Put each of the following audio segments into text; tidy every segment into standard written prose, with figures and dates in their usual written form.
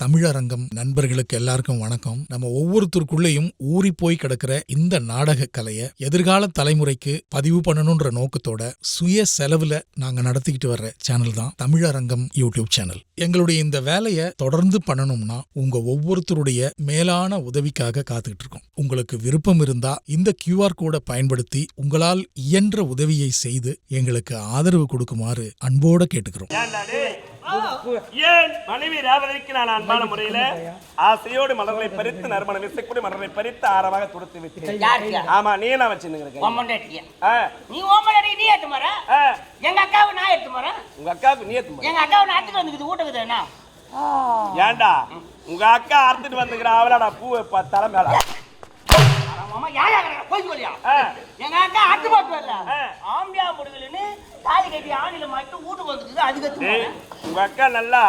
தமிழரங்கம் நண்பர்களுக்கு எல்லாருக்கும் வணக்கம். நம்ம ஒவ்வொருத்தருக்குள்ளேயும் ஊறி போய் கிடக்கிற இந்த நாடக கலையை எதிர்கால தலைமுறைக்கு பதிவு பண்ணணும்ன்ற நோக்கத்தோட சுய செலவுல நாங்க நடத்திக்கிட்டு வர்ற சேனல் தான் தமிழரங்கம் யூடியூப் சேனல். எங்களுடைய இந்த வேலையை தொடர்ந்து பண்ணணும்னா உங்க ஒவ்வொருத்தருடைய மேலான உதவிக்காக காத்துக்கிட்டு இருக்கோம். உங்களுக்கு விருப்பம் இருந்தா இந்த QR கோடை பயன்படுத்தி உங்களால் இயன்ற உதவியை செய்து எங்களுக்கு ஆதரவு கொடுக்குமாறு அன்போட கேட்டுக்கிறோம். ஏன் மனைவி ரேவதிக்கு நான் அன்பான முறையில ஆசையோடு மலர்களை பறித்து நறுமணம் வீசக்கூடிய மலர்களை பறித்து ஆரமாக துடுத்து விட்டேன். ஆமா, நீ என்ன வச்சிருக்க? நீ ஓமலடி நீ ஏத்து மர எங்க அக்காவை நான் ஏத்து மர உங்க அக்காவுக்கு நீ ஏத்து எங்க அக்காவை நான் அறுத்துட்டு வந்துக்குது வீட்டுக்குது என்ன ஏண்டா உங்க அக்கா அறுத்துட்டு வந்துக்கிற அவளாடா பூவை தலை மேல எங்க அக்கா அட்டு போட்டு வரல ஆம்பியா முடியலன்னு தாலி கட்டி ஆணில மட்டும் வீட்டுக்கு வந்துக்குது. அதுக்கு உங்க அக்கா நல்லா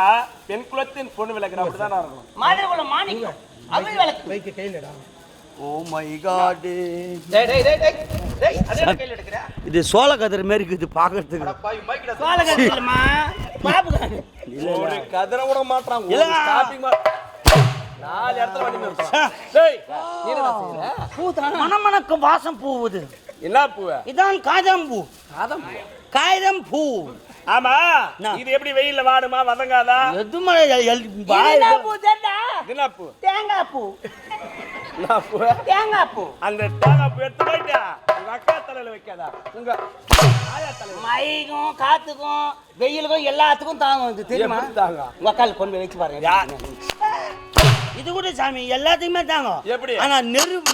பெண் குலத்தின் பொண்ணு விளக்குற அப்படிதான் இருக்கும். மாதிரி குல மாணிக்கம் அவள் விளக்கு வைக்க கையிலடா. Oh my God. டேய் டேய் டேய் டேய் அதே கையில எடுக்கற. இது சோள கதிர் மாதிரி இருக்குது பாக்கிறதுக்கு. சோள கதிர் இல்லம்மா பாப்பு ஒரு கதிர விட மாட்டான். ஒரு ஸ்டாப்பிங் நாலு இடத்துல வண்டி நிறுத்து. டேய் நீ என்ன செய்யற? பூதா மணமணக்கும் வாசம் போகுது. என்ன பூ? இதான் காதம் பூ. காதம் பூ. ஆமா, இது எப்படி வெயில்ல வாடுமா வதங்காதா? எதுமா என்ன பூ தெண்டா? என்ன பூ? தேங்காய் பூ. என்ன பூ? தேங்காய் பூ. அந்த தேங்காய் பூ எடுத்து போயிட்டா உங்க அக்கா தலையில வைக்காதா? உங்க ஆயா தலையில. மழைக்கும் காத்துக்கும் வெயிலுக்கும் எல்லாத்துக்கும் தாங்கும் இது தெரியுமா? தாங்க. உங்க அக்கால கொண்டு வச்சு பாருங்க. இது கூட சாமி எல்லாத்துக்குமே தாங்க. எப்படி? ஆனா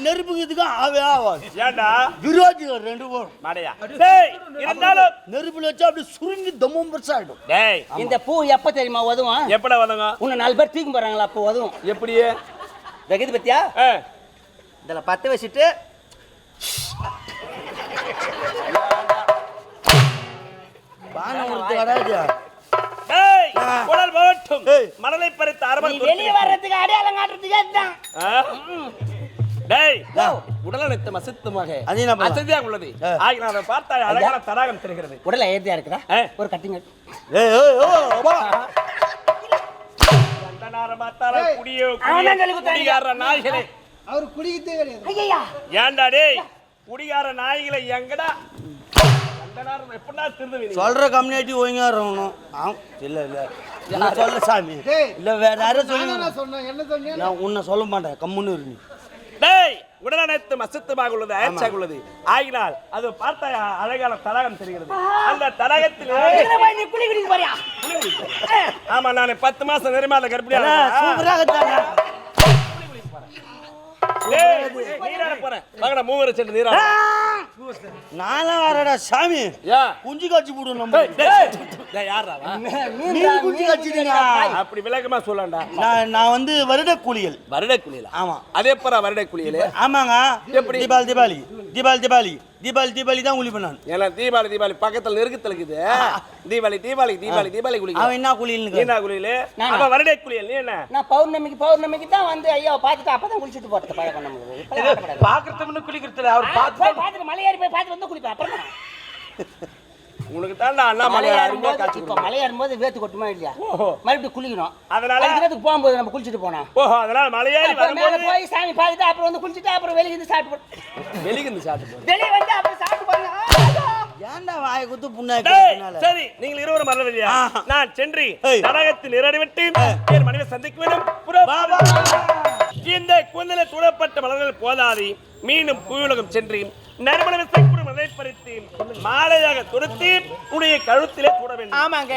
நெருப்பு இதுக்கு ஆவே ஆவாது. ஏண்டா விரோதிகள் ரெண்டு பேரும் மாடையா. டேய் இருந்தாலும் நெருப்புல வச்சா அப்படியே சுருங்கி தம்மம் பெருசாயிடும். டேய் இந்த பூ எப்ப தெரியுமா உதவும்? எப்பட வதங்க? உன்னை 4 பேர் தூக்கி போறாங்களா அப்போ உதவும். எப்படி வெகுது பத்தியா? இதில் 10 வச்சுட்டு பானம் கொடுத்து வராது. டேய் குடல் போட்டும் மணலை பறித்து ஆரம்பம் வெளிய வர்றதுக்கு அடையாளம் காட்டுறதுக்கு அதுதான். டேய் உடல நித்த மசித்துமாக அசதியாக உள்ளது. ஆகினால பார்த்தா அழகான தடாகம் தெரிகிறது. உடல ஏதியா இருக்குதா? ஒரு கட்டிங் ஏய் ஏய் ஓ அப்பா கண்டனார பார்த்தால குடிகார நாய்களே. அவர் குடிக்கிட்டே கிடையாது. ஐயா ஏன்டா டேய் குடிகார நாய்களை எங்கடா கண்டனார எப்படா திருந்துவீங்க? சொல்ற கம்யூனிட்டி ஒழுங்கா இருக்கணும். இல்ல இல்ல நான் சொல்ல சாமி இல்ல வேற யாரும் சொல்லுங்க. நான் சொன்னேன் என்ன சொன்னீங்க? நான் உன்னை சொல்ல மாட்டேன் கம்முன்னு இரு. டேய் உடலனைத்து மசத்துமாக உள்ளது அயற்சாக உள்ளது. ஆகினால் அது பார்த்த அழகான தடாகம் தெரிகிறது. அந்த தடாகத்தில் நீ குளி குடிக்க போறியா? ஆமா, நான் 10 மாசம் நெருமாத கர்ப்பிணியா சூப்பராக தாங்க. நீராட போறேன் வாங்கடா. 3 சென்று நீராட. நானா வரடா சாமி. யா குஞ்சு காட்சி போடு நம்ம. டேய் யாரா வா? நீ குஞ்சு காட்சிடீங்க. அப்படி விளக்கமா சொல்லண்டா. நான் வந்து வருட கூலிகள். வருட குளியல? ஆமா. அதே போற வருட குளியல? ஆமாங்க. எப்படி? தீபாவளி தான் குளி பண்ணான். ஏன்னா தீபாவளி பக்கத்துல நெருக்கத்துல இருக்குது. தீபாவளி குளிக்க. அவன் என்ன குளியல்னு? என்ன குளியல? அப்ப வருட குளியல் நீ என்ன? நான் பௌர்ணமிக்கு தான் வந்து ஐயா பாத்துட்டு அப்பதான் குளிச்சிட்டு போறது பழக்கம் நமக்கு. பாக்குறதுக்கு குளிக்கிறது அவர் பாத்துட்டு மலையேறி போய் பாத்துட்டு வந்து குளிப்பேன். அப்புறம் உனக்கு தாண்டா அண்ணா மலையாறும்போது காட்சி. இப்ப மலையேறும்போது வேத்து கொட்டுமா இல்லையா? மறுபடியும் குளிக்கணும். அதனால அதுக்கு போகும்போது நம்ம குளிச்சிட்டு போனோம். ஓஹோ, அதனால மலையாரி வரும்போது போய் சாமி பார்த்துட்டு அப்புறம் வந்து குளிச்சிட்டு அப்புறம் வெளியிருந்து சாப்பிட்டு வெளியிருந்து சாப்பிட்டு வெளியே வந்து அப்புறம் சாப்பிட்டு போங்க. ஏன்டா வாயை குத்து புண்ணாக்கு? சரி, நீங்கள் இருவரும் மறந்துவியா? நான் சென்று தடாகத்தில் நிறைவேற்றி என் மனைவி சந்திக்க வேண்டும். இந்த கூந்தலை சூழப்பட்ட மலர்கள் போதாதி மீண்டும் பூவுலகம் சென்று நறுமண மலை பறித்து மாலையாக தொடுத்து உடைய கழுத்திலே சூட வேண்டும். ஆமாங்க.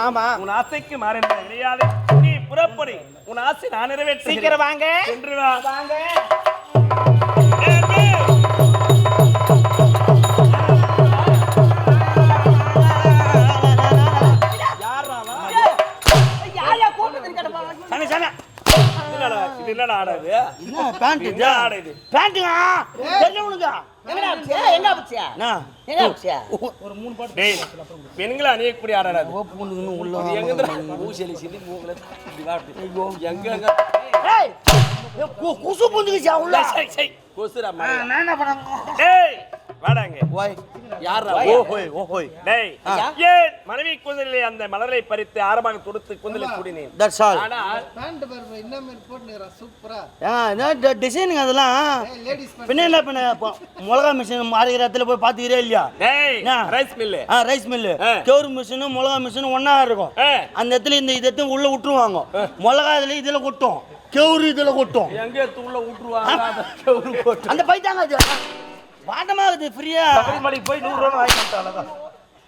ஆமா. உன் ஆசைக்கு மாறேன் கிடையாது. நீ புறப்படி. உன் ஆசை நான் நிறைவேற்ற. சீக்கிரம் வாங்க. சென்று வா. வாங்க. இது என்னடா ஆடாது? என்ன பேண்ட் இது? ஆடா இது பேண்ட்டுங்க. என்ன உனக்கு? என்ன ஆச்சுயா? என்ன ஆச்சுயா? ஒரு 3 பாட்டு. டேய் பெண்களை அணியக்கூடிய ஆடாது. ஓப்புன்னு உள்ள எங்கடா ஊசலி சிலி மூங்கல இப்படி வாட்டு. ஐயோ எங்க ஏய் குசு புந்துக்குச்சா உள்ள. சை கொசுடா நான் என்ன பண்ணங்க? டேய் வாடாங்க. ஓய் யாரா ஓஹோய் ஓஹோய் டேய் ஏன் மனைவி கூந்தலிலே அந்த மலரை பறித்து ஆரமாக தொடுத்து கூந்தலில் சூடினேன் தட்ஸ் ஆல் ஆனால் பேண்ட் பாரு என்ன மாதிரி போட்டுக்கிறான் சூப்பரா என்ன டிசைனுங்க அதெல்லாம் லேடிஸ் பின்ன என்ன பின்ன மிளகா மிஷின் மாறிக்கிற இடத்துல போய் பார்த்துக்கிறே இல்லையா டேய் என்ன? ரைஸ் மில்லு ரைஸ் மில்லு கவுரு மிஷினு மிளகா மிஷினு ஒன்னா இருக்கும் அந்த இடத்துல இந்த இதை உள்ள விட்டுருவாங்க மிளகா இதுல இதுல கொட்டும் கவுரு இதுல கொட்டும் எங்கே தூள்ள விட்டுருவாங்க அந்த பைத்தாங்க அது வாட்டமாகுது ஃப்ரீயா மணிக்கு போய் 100 ரூபா வாங்கி வந்துட்டாங்க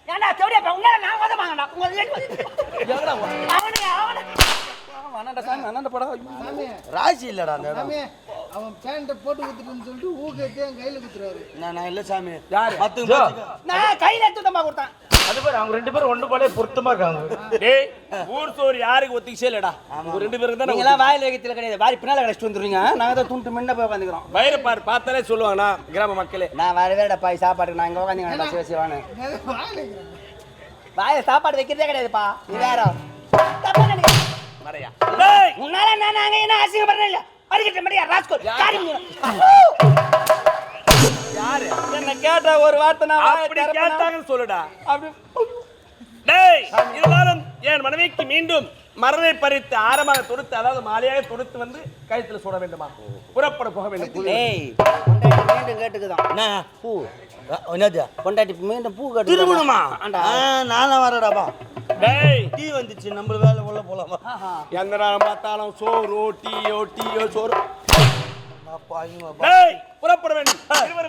ஏன்டா செவடியா இப்ப உன்னால நான் வந்து வாங்கடா சாமி ராசி இல்லடா அந்த இடம். சாமி அவன் பேண்ட போட்டு குத்துட்டுன்னு சொல்லிட்டு ஊக்கத்தை என் கையில குத்துறாரு நான் இல்ல சாமி யாரு? மத்து நான் கையில எடுத்து தம்பா கொடுத்தேன் அது பேர் அவங்க ரெண்டு பேரும் ஒண்ணு போல பொருத்தமா இருக்காங்க டேய் ஊர் சோறு யாருக்கு ஒத்திக்கே இல்லடா உங்க ரெண்டு பேருக்கு தான் நீங்க எல்லாம் வாயில வைக்கிறதுல கிடையாது வாரி பின்னால கழிச்சிட்டு வந்துருவீங்க நாங்க தான் துண்டு முன்ன போய் உட்காந்துக்கிறோம் வயிறு பாரு பார்த்தாலே சொல்லுவாங்கண்ணா கிராம மக்களே நான் வரவேடா பாய் சாப்பாட்டுக்கு நான் இங்க உட்காந்துங்க சிவசிவானு வாழைக்கிறேன் வாயில சாப்பாடு வைக்கிறதே கிடையாதுப்பா நீ வேற தப்பா நினைக்க மறையா டேய் உன்னால நாங்க என்ன அசிங்கப்படுறேன் இல்ல அடிக்கிட்ட மடியா ராஸ்கோல் யாரு என்ன கேட்ட ஒரு வார்த்தை நான் வாயை அப்படி திறப்பேனா? கேட்டாங்கன்னு சொல்லுடா அப்படி டேய் இருந்தாலும் என் மனைவிக்கு மீண்டும் மரலை பறித்து ஆரமாக தொடுத்து அதாவது மாலையாக தொடுத்து வந்து கழுத்துல சுட வேண்டுமா புறப்பட போக வேண்டும் டேய் பொண்டாட்டி மீண்டும் கேட்டுக்குதான் என்ன பூ என்னது பொண்டாட்டி மீண்டும் பூ கேட்டு திருமணமா ஆண்டா நானும் வரடாப்பா டேய் டீ வந்துச்சு நம்ம வேலை உள்ள போலாமா எந்த நேரம் பார்த்தாலும் சோறு டீயோ சோறு பாயுமா டேய் புறப்பட வேண்டும் இருவரும்